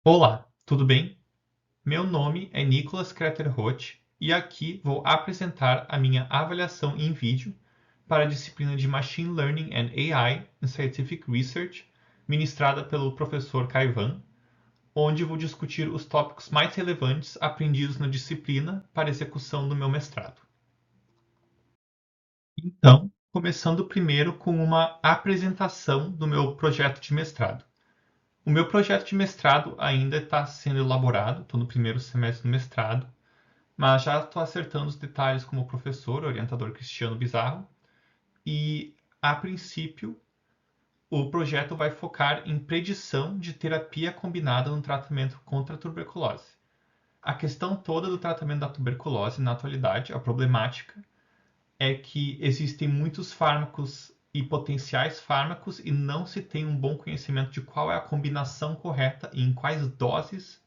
Olá, tudo bem? Meu nome é Nicolas Kreterhodt e aqui vou apresentar a minha avaliação em vídeo para a disciplina de Machine Learning and AI in Scientific Research, ministrada pelo professor Kaivan, onde vou discutir os tópicos mais relevantes aprendidos na disciplina para execução do meu mestrado. Então, começando primeiro com uma apresentação do meu projeto de mestrado. O meu projeto de mestrado ainda está sendo elaborado, estou no primeiro semestre do mestrado, mas já estou acertando os detalhes com o professor, orientador Cristiano Bizarro, e, a princípio, o projeto vai focar em predição de terapia combinada no tratamento contra a tuberculose. A questão toda do tratamento da tuberculose, na atualidade, a problemática, é que existem muitos fármacos e potenciais fármacos e não se tem um bom conhecimento de qual é a combinação correta e em quais doses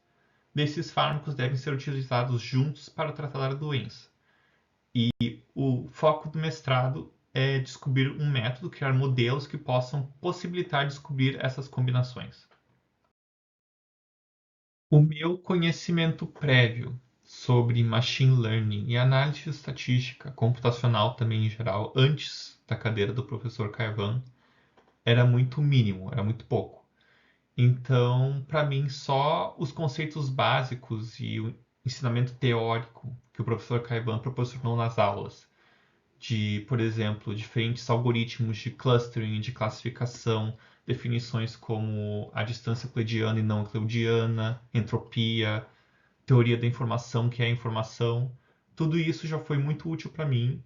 desses fármacos devem ser utilizados juntos para tratar a doença. E o foco do mestrado é descobrir um método, criar modelos que possam possibilitar descobrir essas combinações. O meu conhecimento prévio sobre machine learning e análise estatística computacional também em geral, antes da cadeira do professor Kaivan, era muito mínimo, era muito pouco. Então, para mim, só os conceitos básicos e o ensinamento teórico que o professor Kaivan proporcionou nas aulas, de, por exemplo, diferentes algoritmos de clustering, de classificação, definições como a distância euclidiana e não euclidiana, entropia, teoria da informação, que é a informação, tudo isso já foi muito útil para mim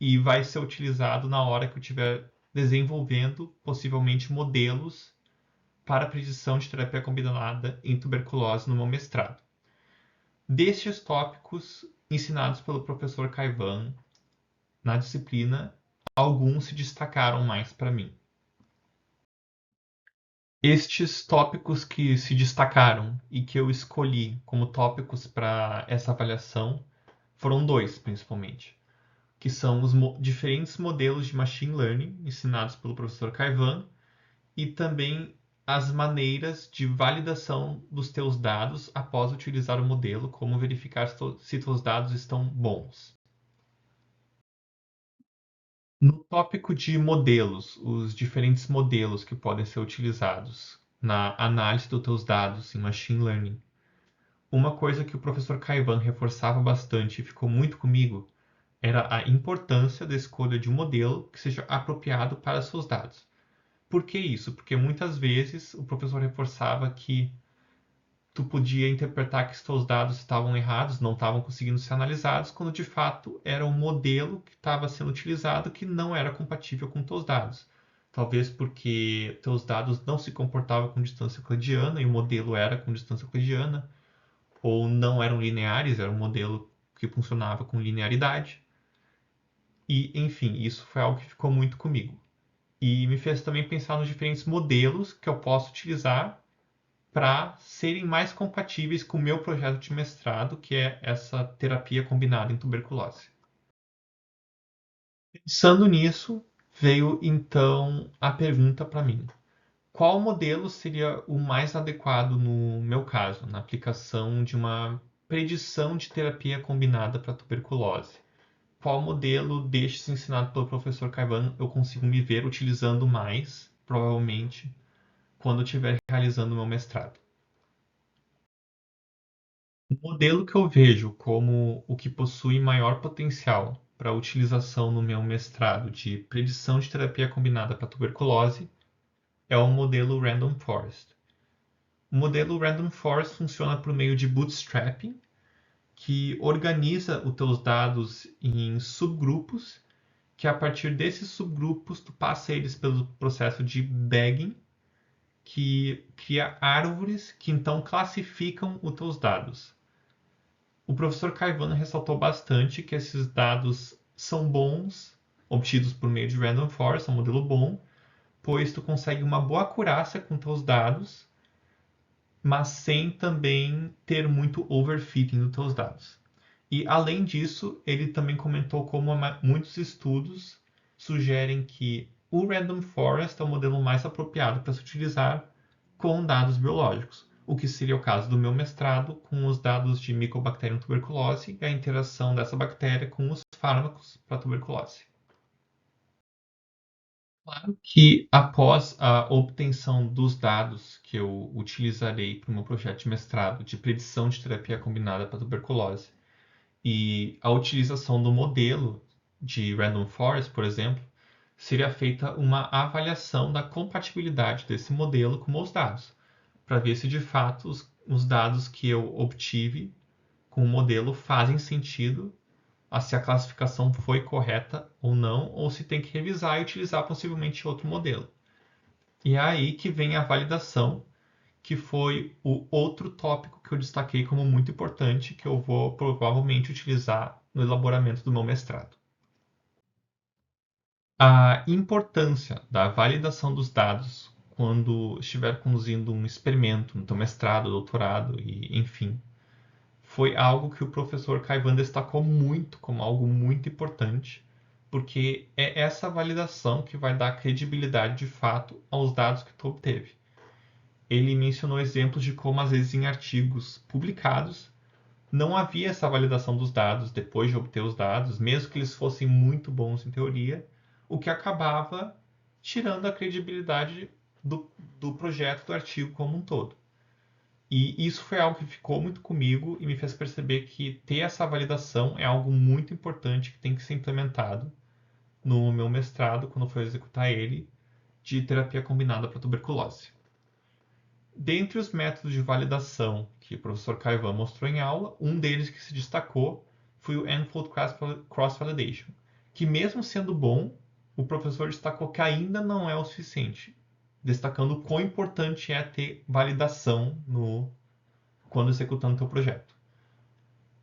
e vai ser utilizado na hora que eu estiver desenvolvendo, possivelmente, modelos para a predição de terapia combinada em tuberculose no meu mestrado. Destes tópicos ensinados pelo professor Kaivan na disciplina, alguns se destacaram mais para mim. Estes tópicos que se destacaram e que eu escolhi como tópicos para essa avaliação foram dois, principalmente, que são os diferentes modelos de machine learning ensinados pelo professor Kaivan e também as maneiras de validação dos teus dados após utilizar o modelo, como verificar se teus dados estão bons. No tópico de modelos, os diferentes modelos que podem ser utilizados na análise dos teus dados em machine learning, uma coisa que o professor Kaivan reforçava bastante e ficou muito comigo era a importância da escolha de um modelo que seja apropriado para seus dados. Por que isso? Porque muitas vezes o professor reforçava que tu podia interpretar que os teus dados estavam errados, não estavam conseguindo ser analisados, quando de fato era um modelo que estava sendo utilizado que não era compatível com teus dados. Talvez porque teus dados não se comportavam com distância euclidiana e o modelo era com distância euclidiana, ou não eram lineares, era um modelo que funcionava com linearidade. E, enfim, isso foi algo que ficou muito comigo. E me fez também pensar nos diferentes modelos que eu posso utilizar para serem mais compatíveis com o meu projeto de mestrado, que é essa terapia combinada em tuberculose. Pensando nisso, veio então a pergunta para mim: qual modelo seria o mais adequado no meu caso, na aplicação de uma predição de terapia combinada para tuberculose? Qual modelo destes ensinado pelo professor Kaivan eu consigo me ver utilizando mais, provavelmente, quando eu estiver realizando o meu mestrado? O modelo que eu vejo como o que possui maior potencial para utilização no meu mestrado de predição de terapia combinada para tuberculose é o modelo Random Forest. O modelo Random Forest funciona por meio de bootstrapping, que organiza os teus dados em subgrupos, que a partir desses subgrupos tu passa eles pelo processo de bagging, que cria árvores que então classificam os teus dados. O professor Caivano ressaltou bastante que esses dados são bons, obtidos por meio de Random Forest, é um modelo bom, pois tu consegue uma boa acurácia com teus dados, mas sem também ter muito overfitting dos teus dados. E além disso, ele também comentou como muitos estudos sugerem que o Random Forest é o modelo mais apropriado para se utilizar com dados biológicos, o que seria o caso do meu mestrado com os dados de Mycobacterium tuberculose e a interação dessa bactéria com os fármacos para tuberculose. Claro que após a obtenção dos dados que eu utilizarei para o meu projeto de mestrado de predição de terapia combinada para tuberculose e a utilização do modelo de Random Forest, por exemplo, seria feita uma avaliação da compatibilidade desse modelo com os dados, para ver se de fato os dados que eu obtive com o modelo fazem sentido, se a classificação foi correta ou não, ou se tem que revisar e utilizar possivelmente outro modelo. E é aí que vem a validação, que foi o outro tópico que eu destaquei como muito importante, que eu vou provavelmente utilizar no elaboramento do meu mestrado. A importância da validação dos dados quando estiver conduzindo um experimento no teu mestrado, doutorado e enfim, foi algo que o professor Kaivan destacou muito como algo muito importante, porque é essa validação que vai dar credibilidade de fato aos dados que tu obteve. Ele mencionou exemplos de como, às vezes, em artigos publicados, não havia essa validação dos dados depois de obter os dados, mesmo que eles fossem muito bons em teoria, o que acabava tirando a credibilidade do projeto, do artigo como um todo. E isso foi algo que ficou muito comigo e me fez perceber que ter essa validação é algo muito importante que tem que ser implementado no meu mestrado, quando eu for executar ele, de terapia combinada para tuberculose. Dentre os métodos de validação que o professor Kaivan mostrou em aula, um deles que se destacou foi o N-fold cross-validation, que mesmo sendo bom, o professor destacou que ainda não é o suficiente, destacando o quão importante é ter validação quando executando o teu projeto.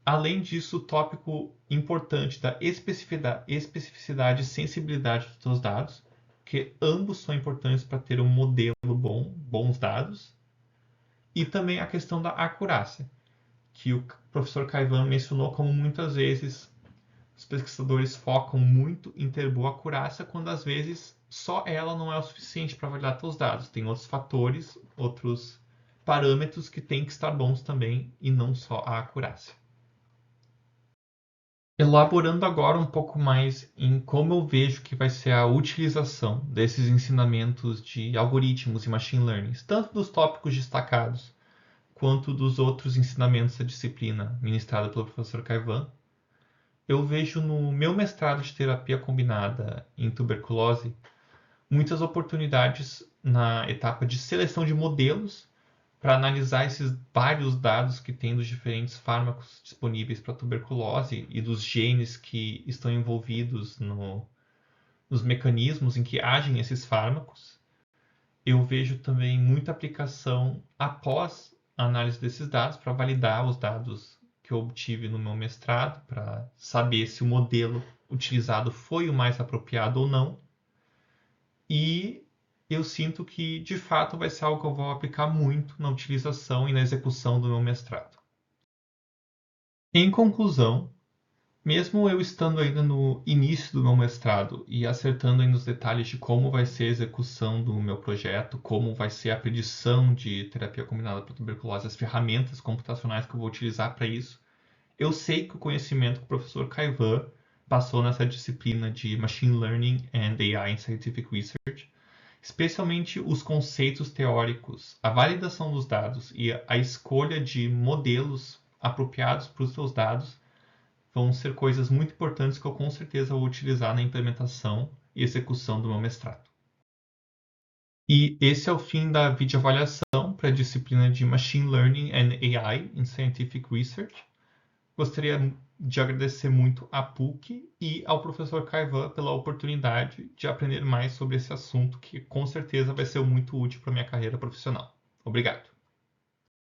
Além disso, o tópico importante da especificidade e sensibilidade dos teus dados, que ambos são importantes para ter um modelo bom, bons dados, e também a questão da acurácia, que o professor Kaivan mencionou como muitas vezes os pesquisadores focam muito em ter boa acurácia, quando às vezes só ela não é o suficiente para validar seus dados. Tem outros fatores, outros parâmetros que têm que estar bons também, e não só a acurácia. Elaborando agora um pouco mais em como eu vejo que vai ser a utilização desses ensinamentos de algoritmos e machine learning, tanto dos tópicos destacados quanto dos outros ensinamentos da disciplina ministrada pelo professor Kaivan, eu vejo no meu mestrado de terapia combinada em tuberculose muitas oportunidades na etapa de seleção de modelos para analisar esses vários dados que tem dos diferentes fármacos disponíveis para tuberculose e dos genes que estão envolvidos nos mecanismos em que agem esses fármacos. Eu vejo também muita aplicação após a análise desses dados para validar os dados que eu obtive no meu mestrado, para saber se o modelo utilizado foi o mais apropriado ou não. E eu sinto que, de fato, vai ser algo que eu vou aplicar muito na utilização e na execução do meu mestrado. Em conclusão, mesmo eu estando ainda no início do meu mestrado e acertando ainda os detalhes de como vai ser a execução do meu projeto, como vai ser a predição de terapia combinada para tuberculose, as ferramentas computacionais que eu vou utilizar para isso, eu sei que o conhecimento que o professor Kaivan passou nessa disciplina de Machine Learning and AI in Scientific Research, especialmente os conceitos teóricos, a validação dos dados e a escolha de modelos apropriados para os seus dados, vão ser coisas muito importantes que eu com certeza vou utilizar na implementação e execução do meu mestrado. E esse é o fim da videoavaliação para a disciplina de Machine Learning and AI in Scientific Research. Gostaria de agradecer muito à PUC e ao professor Kaivan pela oportunidade de aprender mais sobre esse assunto, que com certeza vai ser muito útil para a minha carreira profissional. Obrigado.